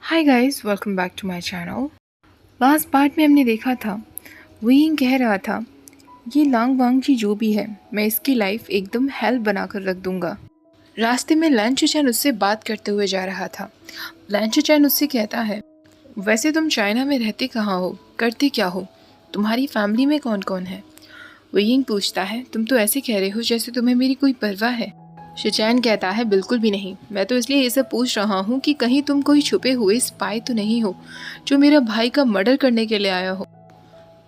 Hi guys, welcome back to my channel. Last part में हमने देखा था वही कह रहा था ये लांग वांग जी जो भी है मैं इसकी लाइफ एकदम हेल बनाकर रख दूंगा। रास्ते में लैन चैन उससे बात करते हुए जा रहा था। लैन चैन उससे कहता है, वैसे तुम चाइना में रहते कहाँ हो, करते क्या हो, तुम्हारी फैमिली में कौन कौन है। वही पूछता है, तुम तो ऐसे कह रहे हो जैसे तुम्हें मेरी कोई परवाह है। शिचैन कहता है, बिल्कुल भी नहीं, मैं तो इसलिए ये सब पूछ रहा हूँ कि कहीं तुम कोई छुपे हुए स्पाई तो नहीं हो जो मेरा भाई का मर्डर करने के लिए आया हो।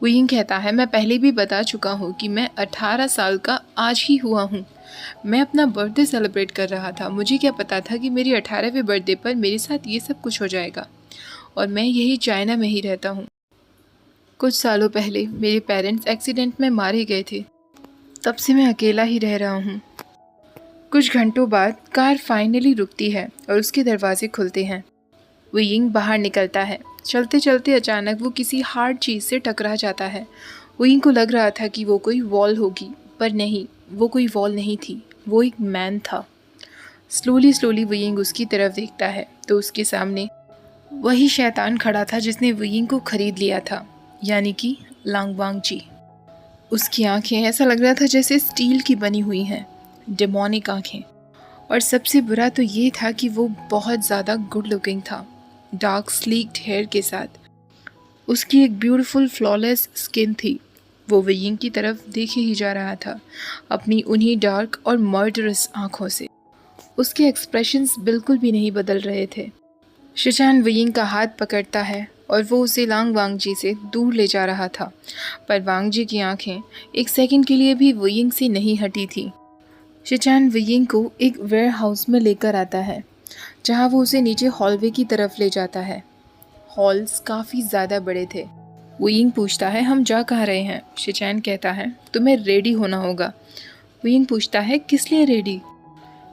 विंग कहता है, मैं पहले भी बता चुका हूँ कि मैं 18 साल का आज ही हुआ हूँ। मैं अपना बर्थडे सेलिब्रेट कर रहा था, मुझे क्या पता था कि मेरी 18वें बर्थडे पर मेरे साथ ये सब कुछ हो जाएगा। और मैं यही चाइना में ही रहता हूँ। कुछ सालों पहले मेरे पेरेंट्स एक्सीडेंट में मारे गए थे, तब से मैं अकेला ही रह रहा हूँ। कुछ घंटों बाद कार फाइनली रुकती है और उसके दरवाजे खुलते हैं। विंग बाहर निकलता है। चलते चलते अचानक वो किसी हार्ड चीज़ से टकरा जाता है। विंग को लग रहा था कि वो कोई वॉल होगी, पर नहीं, वो कोई वॉल नहीं थी, वो एक मैन था। स्लोली स्लोली विंग उसकी तरफ देखता है तो उसके सामने वही शैतान खड़ा था जिसने विंग को खरीद लिया था, यानी कि लांग वांग जी। उसकी आंखें ऐसा लग रहा था जैसे स्टील की बनी हुई हैं, डेमोनिक आंखें। और सबसे बुरा तो ये था कि वो बहुत ज़्यादा गुड लुकिंग था, डार्क स्लीक्ड हेयर के साथ। उसकी एक ब्यूटीफुल फ्लॉलेस स्किन थी। वो वियिंग की तरफ देखे ही जा रहा था अपनी उन्हीं डार्क और मर्डरस आंखों से। उसके एक्सप्रेशंस बिल्कुल भी नहीं बदल रहे थे। शिचान वियिंग का हाथ पकड़ता है और वो उसे लांग वांग जी से दूर ले जा रहा था, पर वांग जी की आंखें एक सेकंड के लिए भी वियिंग से नहीं हटी थी। शिचान वियिंग को एक वेयर हाउस में लेकर आता है, जहां वो उसे नीचे हॉलवे की तरफ ले जाता है। हॉल्स काफ़ी ज़्यादा बड़े थे। वियिंग पूछता है, हम जा कहाँ रहे हैं। शिचान कहता है, तुम्हें रेडी होना होगा। वियिंग पूछता है, किस लिए रेडी।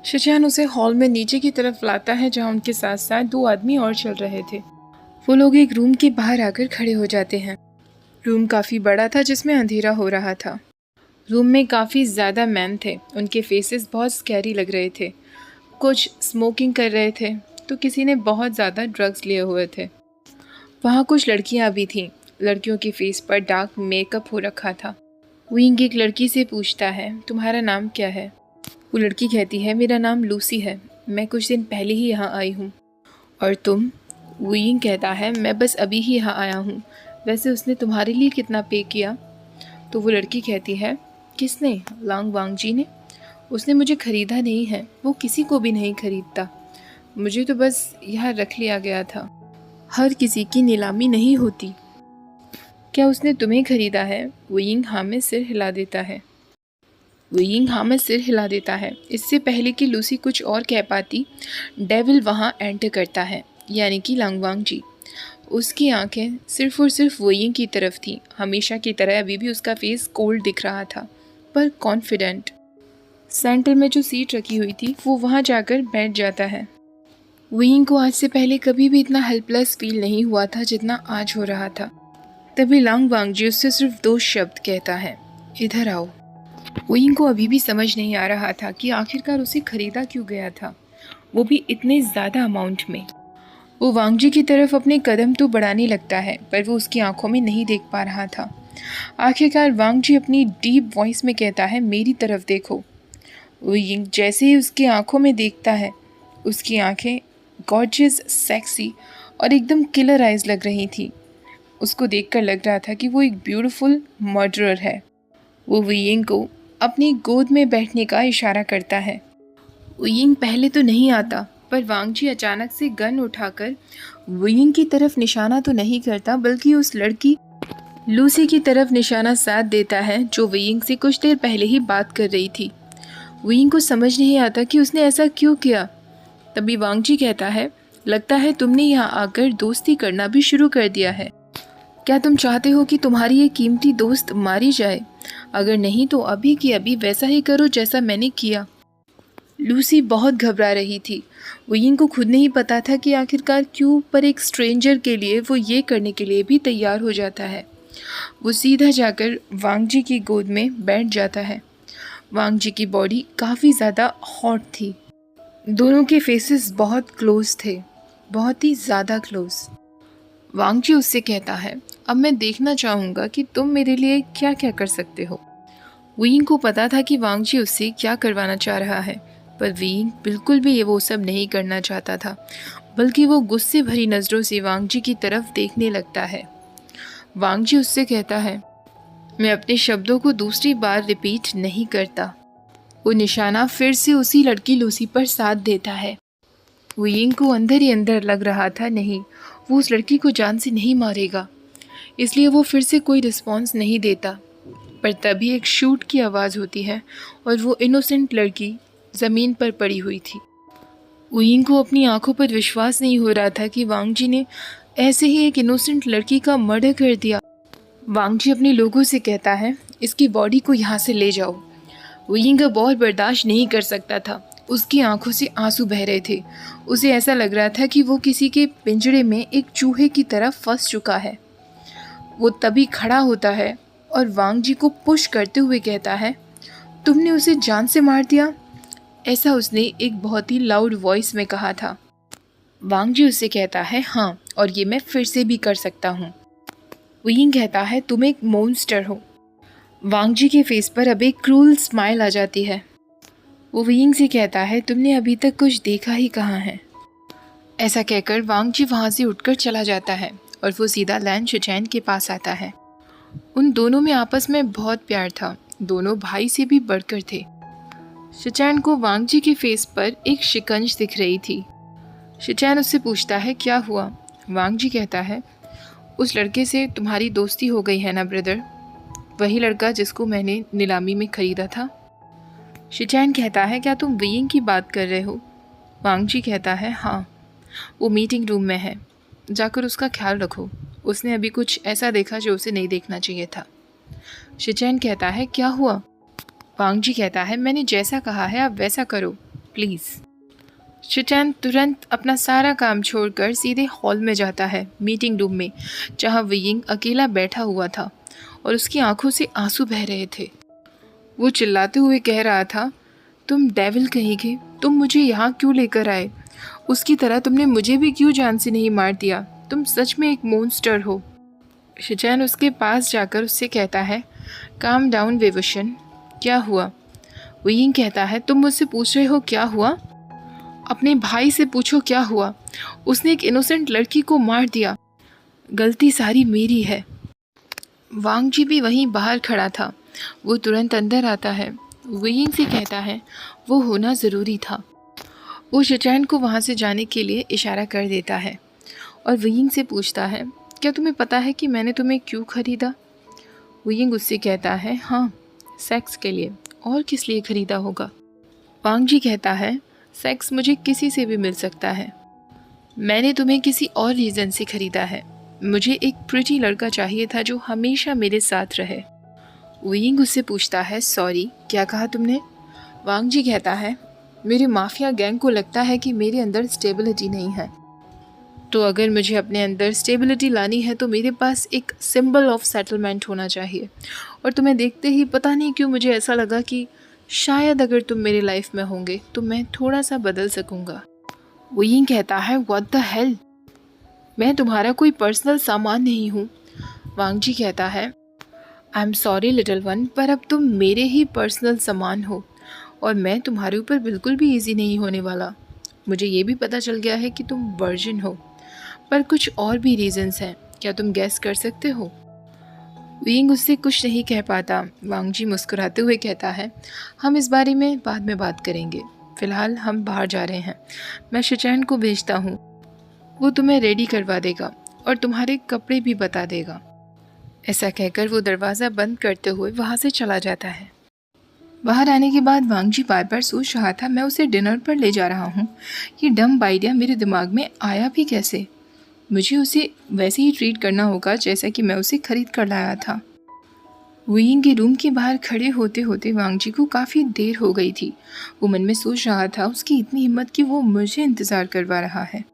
शिचान उसे हॉल में नीचे की तरफ लाता है, जहाँ उनके साथ साथ दो आदमी और चल रहे थे। वो लोग एक रूम के बाहर आकर खड़े हो जाते हैं। रूम काफ़ी बड़ा था जिसमें अंधेरा हो रहा था। रूम में काफ़ी ज़्यादा मैन थे, उनके फेसेस बहुत स्कैरी लग रहे थे। कुछ स्मोकिंग कर रहे थे तो किसी ने बहुत ज़्यादा ड्रग्स लिए हुए थे। वहाँ कुछ लड़कियाँ भी थीं। लड़कियों के फेस पर डार्क मेकअप हो रखा था। विंग एक लड़की से पूछता है, तुम्हारा नाम क्या है। वो लड़की कहती है, मेरा नाम लूसी है, मैं कुछ दिन पहले ही यहाँ आई हूँ। और तुम। विंग कहता है, मैं बस अभी ही यहाँ आया हूँ। वैसे उसने तुम्हारे लिए कितना पे किया। तो वो लड़की कहती है, किसने, लांग वांग जी ने। उसने मुझे खरीदा नहीं है, वो किसी को भी नहीं खरीदता, मुझे तो बस यहाँ रख लिया गया था। हर किसी की नीलामी नहीं होती। क्या उसने तुम्हें खरीदा है। वियिंग हाँ में सिर हिला देता है। वियिंग हाँ में सिर हिला देता है। इससे पहले कि लूसी कुछ और कह पाती, डेविल वहाँ एंटर करता है, यानी कि लांग वांग जी। उसकी आंखें सिर्फ और सिर्फ वियिंग की तरफ थीं। हमेशा की तरह अभी भी उसका फेस कोल्ड दिख रहा था, पर कॉन्फिडेंट। सेंटर में जो सीट रखी हुई थी वो वहाँ जाकर बैठ जाता है। वियिंग को आज से पहले कभी भी इतना हेल्पलेस फील नहीं हुआ था जितना आज हो रहा था। तभी लांग वांग जी उससे सिर्फ दो शब्द कहता है, इधर आओ। वियिंग को अभी भी समझ नहीं आ रहा था कि आखिरकार उसे खरीदा क्यों गया था, वो भी इतने ज़्यादा अमाउंट में। वो वांग जी की तरफ अपने कदम तो बढ़ाने लगता है, पर वो उसकी आंखों में नहीं देख पा रहा था। आखिरकार वांग जी अपनी डीप वॉइस में कहता है, मेरी तरफ देखो। वियिंग जैसे ही उसकी आंखों में देखता है, उसकी आंखें गॉर्जियस, सेक्सी और एकदम किलर आइज लग रही थी। उसको देखकर लग रहा था कि वो एक ब्यूटीफुल मर्डरर है। वो वियिंग को अपनी गोद में बैठने का इशारा करता है। वियिंग पहले तो नहीं आता, पर वांग जी अचानक से गन उठाकर वियिंग की तरफ निशाना तो नहीं करता, बल्कि उस लड़की लूसी की तरफ निशाना साध देता है, जो वियिंग से कुछ देर पहले ही बात कर रही थी। वियिंग को समझ नहीं आता कि उसने ऐसा क्यों किया। तभी वांग जी कहता है, लगता है तुमने यहाँ आकर दोस्ती करना भी शुरू कर दिया है। क्या तुम चाहते हो कि तुम्हारी ये कीमती दोस्त मारी जाए। अगर नहीं तो अभी की अभी वैसा ही करो जैसा मैंने किया। लूसी बहुत घबरा रही थी। वियिंग को खुद नहीं पता था कि आखिरकार क्यों, पर एक स्ट्रेंजर के लिए वो ये करने के लिए भी तैयार हो जाता है। वो सीधा जाकर वांग जी की गोद में बैठ जाता है। वांग जी की बॉडी काफ़ी ज़्यादा हॉट थी। दोनों के फेसेस बहुत क्लोज थे। बहुत ही ज़्यादा क्लोज। वांग जी उससे कहता है, अब मैं देखना चाहूँगा कि तुम मेरे लिए क्या क्या कर सकते हो। वीइंग को पता था कि वांग जी उससे क्या करवाना चाह रहा है, पर वीइंग बिल्कुल भी ये वो सब नहीं करना चाहता था, बल्कि वो गुस्से भरी नज़रों से वांग जी की तरफ देखने लगता है। वांग जी उससे कहता है, मैं अपने शब्दों को दूसरी बार रिपीट नहीं करता। वो निशाना फिर से उसी लड़की लूसी पर साथ देता है। वीइंग को अंदर ही अंदर लग रहा था, नहीं, वो उस लड़की को जान से नहीं मारेगा, इसलिए वो फिर से कोई रिस्पॉन्स नहीं देता। पर तभी एक शूट की आवाज़ होती है और वो इनोसेंट लड़की ज़मीन पर पड़ी हुई थी। वीइंग को अपनी आंखों पर विश्वास नहीं हो रहा था कि वांग जी ने ऐसे ही एक इनोसेंट लड़की का मर्डर कर दिया। वांग जी अपने लोगों से कहता है, इसकी बॉडी को यहाँ से ले जाओ। वीइंग अब और बर्दाश्त नहीं कर सकता था। उसकी आंखों से आंसू बह रहे थे। उसे ऐसा लग रहा था कि वो किसी के पिंजरे में एक चूहे की तरह फंस चुका है। वो तभी खड़ा होता है और वांग जी को पुश करते हुए कहता है, तुमने उसे जान से मार दिया। ऐसा उसने एक बहुत ही लाउड वॉइस में कहा था। वांग जी उससे कहता है, हाँ, और ये मैं फिर से भी कर सकता हूँ। वीइंग कहता है, तुम एक मॉन्स्टर हो। वांग जी के फेस पर अब एक क्रूल स्माइल आ जाती है। वो वीइंग से कहता है, तुमने अभी तक कुछ देखा ही कहाँ है। ऐसा कहकर वांग जी वहाँ से उठकर चला जाता है और वो सीधा लैन शिचैन के पास आता है। उन दोनों में आपस में बहुत प्यार था, दोनों भाई से भी बढ़कर थे। शिचैन को वांग जी के फेस पर एक शिकंज दिख रही थी। शिचैन उससे पूछता है, क्या हुआ। वांग जी कहता है, उस लड़के से तुम्हारी दोस्ती हो गई है ना ब्रदर, वही लड़का जिसको मैंने नीलामी में खरीदा था। शिचैन कहता है, क्या तुम वीइंग की बात कर रहे हो। वांग जी कहता है, हाँ, वो मीटिंग रूम में है, जाकर उसका ख्याल रखो, उसने अभी कुछ ऐसा देखा जो उसे नहीं देखना चाहिए था। शिचैन कहता है, क्या हुआ। वांग जी कहता है, मैंने जैसा कहा है आप वैसा करो प्लीज़। शिचैन तुरंत अपना सारा काम छोड़कर सीधे हॉल में जाता है, मीटिंग रूम में, जहाँ वीइंग अकेला बैठा हुआ था और उसकी आंखों से आंसू बह रहे थे। वो चिल्लाते हुए कह रहा था, तुम डेविल कहेंगे, तुम मुझे यहाँ क्यों लेकर आए, उसकी तरह तुमने मुझे भी क्यों जान से नहीं मार दिया, तुम सच में एक मॉन्स्टर हो। शिचैन उसके पास जाकर उससे कहता है, काम डाउन विवशन, क्या हुआ। वीइंग कहता है, तुम मुझसे पूछ रहे हो क्या हुआ, अपने भाई से पूछो क्या हुआ, उसने एक इनोसेंट लड़की को मार दिया, गलती सारी मेरी है। वांग जी भी वहीं बाहर खड़ा था। वो तुरंत अंदर आता है। वीइंग से कहता है, वो होना ज़रूरी था। वो शिचैन को वहाँ से जाने के लिए इशारा कर देता है और वीइंग से पूछता है, क्या तुम्हें पता है कि मैंने तुम्हें क्यों ख़रीदा। वीइंग उससे कहता है, हाँ, सेक्स के लिए, और किस लिए ख़रीदा होगा। वांग जी कहता है, सेक्स मुझे किसी से भी मिल सकता है, मैंने तुम्हें किसी और रीज़न से ख़रीदा है, मुझे एक प्रिटी लड़का चाहिए था जो हमेशा मेरे साथ रहे। वीइंग उससे पूछता है, सॉरी, क्या कहा तुमने। वांग जी कहता है, मेरे माफिया गैंग को लगता है कि मेरे अंदर स्टेबिलिटी नहीं है, तो अगर मुझे अपने अंदर स्टेबिलिटी लानी है तो मेरे पास एक सिंबल ऑफ सेटलमेंट होना चाहिए, और तुम्हें देखते ही पता नहीं क्यों मुझे ऐसा लगा कि शायद अगर तुम मेरी लाइफ में होंगे तो मैं थोड़ा सा बदल सकूँगा। वीइंग कहता है, व्हाट द हेल, मैं तुम्हारा कोई पर्सनल सामान नहीं हूँ। वांग जी कहता है, I am sorry little one, पर अब तुम मेरे ही पर्सनल सामान हो और मैं तुम्हारे ऊपर बिल्कुल भी इजी नहीं होने वाला। मुझे ये भी पता चल गया है कि तुम वर्जिन हो, पर कुछ और भी रीजंस हैं, क्या तुम गैस कर सकते हो। वीइंग उससे कुछ नहीं कह पाता। वांग जी मुस्कुराते हुए कहता है, हम इस बारे में बाद में बात करेंगे, फ़िलहाल हम बाहर जा रहे हैं, मैं शिचैन को भेजता हूँ, वो तुम्हें रेडी करवा देगा और तुम्हारे कपड़े भी बता देगा। ऐसा कहकर वो दरवाज़ा बंद करते हुए वहाँ से चला जाता है। बाहर आने के बाद वांग जी बार बार सोच रहा था, मैं उसे डिनर पर ले जा रहा हूँ, ये डम्ब आइडिया मेरे दिमाग में आया भी कैसे। मुझे उसे वैसे ही ट्रीट करना होगा जैसा कि मैं उसे खरीद कर लाया था। वीइंग के रूम के बाहर खड़े होते होते वांग जी को काफ़ी देर हो गई थी। वो मन में सोच रहा था, उसकी इतनी हिम्मत कि वो मुझे इंतज़ार करवा रहा है।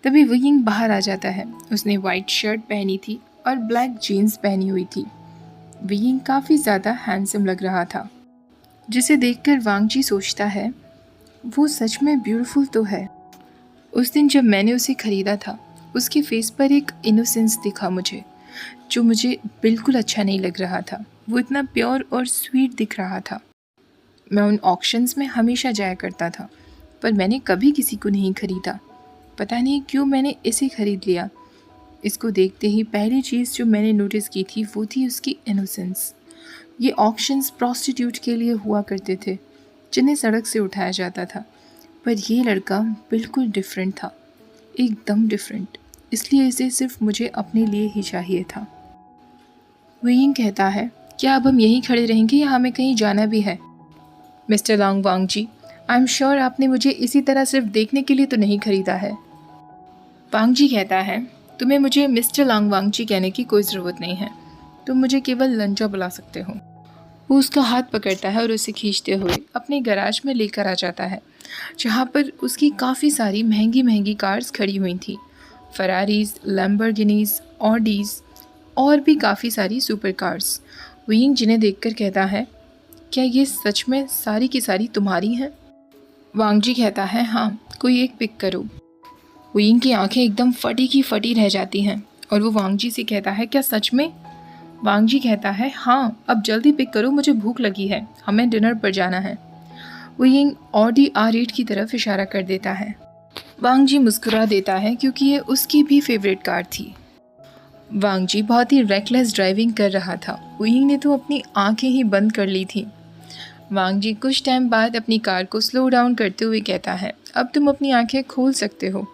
तभी वीइंग बाहर आ जाता है। उसने वाइट शर्ट पहनी थी और ब्लैक जीन्स पहनी हुई थी। वीइंग काफ़ी ज़्यादा हैंडसम लग रहा था, जिसे देखकर वांग जी सोचता है, वो सच में ब्यूटीफुल तो है। उस दिन जब मैंने उसे ख़रीदा था, उसके फेस पर एक इनोसेंस दिखा मुझे, जो मुझे बिल्कुल अच्छा नहीं लग रहा था। वो इतना प्योर और स्वीट दिख रहा था। मैं उन ऑक्शंस में हमेशा जाया करता था, पर मैंने कभी किसी को नहीं ख़रीदा। पता नहीं क्यों मैंने इसे ख़रीद लिया। इसको देखते ही पहली चीज़ जो मैंने नोटिस की थी वो थी उसकी इनोसेंस। ये ऑक्शंस प्रॉस्टिट्यूट के लिए हुआ करते थे, जिन्हें सड़क से उठाया जाता था, पर ये लड़का बिल्कुल डिफरेंट था, एकदम डिफरेंट। इसलिए इसे सिर्फ मुझे अपने लिए ही चाहिए था। वेइंग कहता है, क्या अब हम यहीं खड़े रहेंगे या हमें कहीं जाना भी है? Mister Long Wang ji, I am sure आपने मुझे इसी तरह सिर्फ देखने के लिए तो नहीं खरीदा है। वांग जी कहता है, तुम्हें मुझे मिस्टर लॉन्ग वांग जी कहने की कोई ज़रूरत नहीं है, तुम मुझे केवल लंजा बुला सकते हो। वो उसका हाथ पकड़ता है और उसे खींचते हुए अपने गैराज में लेकर आ जाता है, जहाँ पर उसकी काफ़ी सारी महंगी महंगी कार्स खड़ी हुई थी। फरारीज, लैम्बोर्गिनीज, ऑडीज़ और भी काफ़ी सारी सुपर कार्स। वेइंग जिन्हें देखकर कहता है, क्या ये सच में सारी की सारी तुम्हारी हैं? वांग जी कहता है, हाँ, कोई एक पिक करो। वेइंग की आंखें एकदम फटी की फटी रह जाती हैं और वो वांग जी से कहता है, क्या सच में? वांग जी कहता है, हाँ, अब जल्दी पिक करो, मुझे भूख लगी है, हमें डिनर पर जाना है। वेइंग ऑडी R8 की तरफ इशारा कर देता है। वांग जी मुस्कुरा देता है क्योंकि ये उसकी भी फेवरेट कार थी। वांग जी बहुत ही रेकलेस ड्राइविंग कर रहा था। वेइंग ने तो अपनी आंखें ही बंद कर ली थी। वांग जी कुछ टाइम बाद अपनी कार को स्लो डाउन करते हुए कहता है, अब तुम अपनी आंखें खोल सकते हो।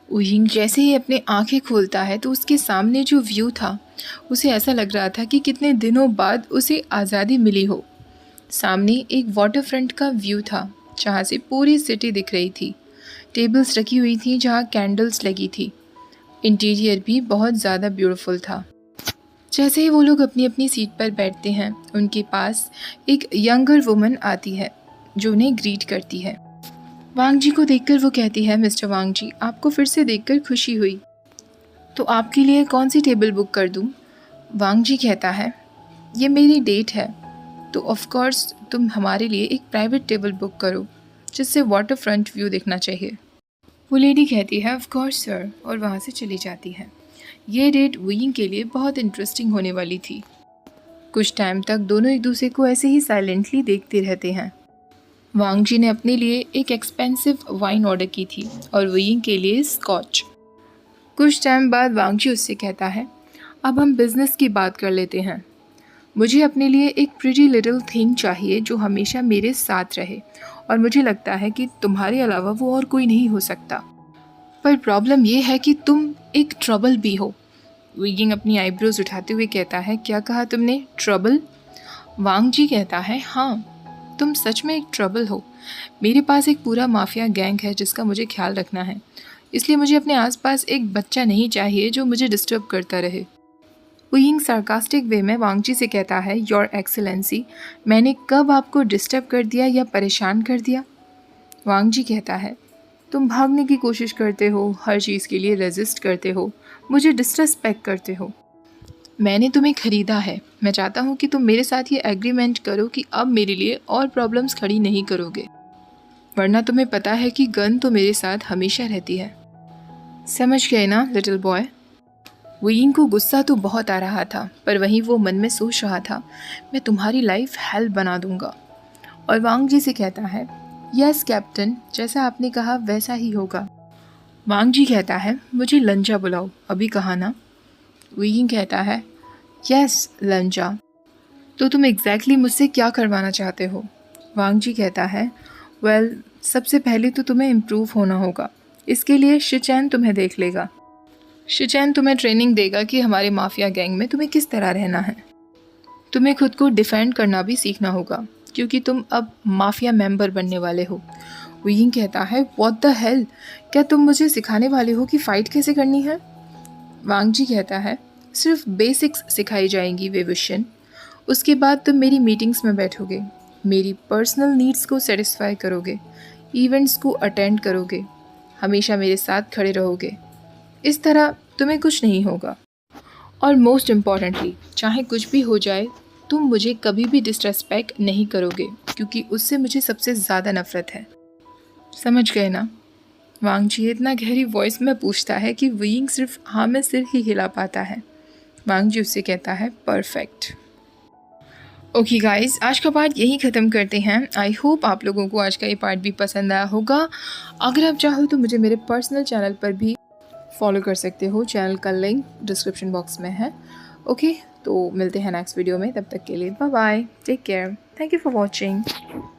वेइंग जैसे ही अपने आंखें खोलता है तो उसके सामने जो व्यू था, उसे ऐसा लग रहा था कि कितने दिनों बाद उसे आज़ादी मिली हो। सामने एक वाटर फ्रंट का व्यू था, जहाँ से पूरी सिटी दिख रही थी। टेबल्स रखी हुई थी जहाँ कैंडल्स लगी थी। इंटीरियर भी बहुत ज़्यादा ब्यूटीफुल था। जैसे ही वो लोग अपनी अपनी सीट पर बैठते हैं, उनके पास एक यंगर वुमन आती है जो उन्हें ग्रीट करती है। वांग जी को देखकर वो कहती है, मिस्टर वांग जी, आपको फिर से देखकर खुशी हुई, तो आपके लिए कौन सी टेबल बुक कर दूं? वांग जी कहता है, ये मेरी डेट है, तो ऑफ कोर्स तुम हमारे लिए एक प्राइवेट टेबल बुक करो जिससे वाटर फ्रंट व्यू देखना चाहिए। वो लेडी कहती है, ऑफ कोर्स सर, और वहाँ से चली जाती है। ये डेट वेइंग के लिए बहुत इंटरेस्टिंग होने वाली थी। कुछ टाइम तक दोनों एक दूसरे को ऐसे ही साइलेंटली देखते रहते हैं। वांग जी ने अपने लिए एक एक्सपेंसिव वाइन ऑर्डर की थी और वेइंग के लिए स्कॉच। कुछ टाइम बाद वांग जी उससे कहता है, अब हम बिज़नेस की बात कर लेते हैं। मुझे अपने लिए एक प्रिटी लिटिल थिंग चाहिए जो हमेशा मेरे साथ रहे, और मुझे लगता है कि तुम्हारे अलावा वो और कोई नहीं हो सकता। पर प्रॉब्लम ये है कि तुम एक ट्रबल भी हो। वेइंग अपनी आईब्रोज उठाते हुए कहता है, क्या कहा तुमने, ट्रबल? वांग जी कहता है, हाँ, तुम सच में एक ट्रबल हो। मेरे पास एक पूरा माफिया गैंग है जिसका मुझे ख्याल रखना है, इसलिए मुझे अपने आसपास एक बच्चा नहीं चाहिए जो मुझे डिस्टर्ब करता रहे। वेइंग सार्कास्टिक वे में वांग जी से कहता है, योर एक्सेलेंसी, मैंने कब आपको डिस्टर्ब कर दिया या परेशान कर दिया? वांग जी कहता है, तुम भागने की कोशिश करते हो, हर चीज़ के लिए रेजिस्ट करते हो, मुझे डिसरिस्पेक्ट करते हो। मैंने तुम्हें ख़रीदा है। मैं चाहता हूँ कि तुम मेरे साथ ये एग्रीमेंट करो कि अब मेरे लिए और प्रॉब्लम्स खड़ी नहीं करोगे, वरना तुम्हें पता है कि गन तो मेरे साथ हमेशा रहती है। समझ गए ना लिटिल बॉय? वेइंग को गुस्सा तो बहुत आ रहा था, पर वहीं वो मन में सोच रहा था, मैं तुम्हारी लाइफ हेल बना दूंगा। और वांग जी से कहता है, यस कैप्टन, जैसा आपने कहा वैसा ही होगा। वांग जी कहता है, मुझे लंजा बुलाओ, अभी कहा ना? वेइंग कहता है, यस लंजा। तो तुम एग्जैक्टली मुझसे क्या करवाना चाहते हो? वांग जी कहता है, वेल, सबसे पहले तो तुम्हें इम्प्रूव होना होगा। इसके लिए शिचैन तुम्हें देख लेगा। शिचैन तुम्हें ट्रेनिंग देगा कि हमारे माफिया गैंग में तुम्हें किस तरह रहना है। तुम्हें खुद को डिफेंड करना भी सीखना होगा, क्योंकि तुम अब माफिया मेंबर बनने वाले हो। वेइंग कहता है, व्हाट द हेल, क्या तुम मुझे सिखाने वाले हो कि फ़ाइट कैसे करनी है? वांग जी कहता है, सिर्फ बेसिक्स सिखाई जाएंगी वेवुशन। उसके बाद तुम मेरी मीटिंग्स में बैठोगे, मेरी पर्सनल नीड्स को सेटिस्फाई करोगे, इवेंट्स को अटेंड करोगे, हमेशा मेरे साथ खड़े रहोगे। इस तरह तुम्हें कुछ नहीं होगा। और मोस्ट इम्पॉर्टेंटली, चाहे कुछ भी हो जाए, तुम मुझे कभी भी डिसरेस्पेक्ट नहीं करोगे, क्योंकि उससे मुझे सबसे ज़्यादा नफ़रत है। समझ गए ना? वांग जी इतना गहरी वॉइस में पूछता है कि वुयिंग सिर्फ हाँ में सिर ही हिला पाता है। वांग जी उससे कहता है परफेक्ट। ओके गाइस, आज का पार्ट यहीं ख़त्म करते हैं। आई होप आप लोगों को आज का ये पार्ट भी पसंद आया होगा। अगर आप चाहो तो मुझे मेरे पर्सनल चैनल पर भी फॉलो कर सकते हो। चैनल का लिंक डिस्क्रिप्शन बॉक्स में है। ओके, तो मिलते हैं नेक्स्ट वीडियो में। तब तक के लिए bye bye, take care, thank you for watching.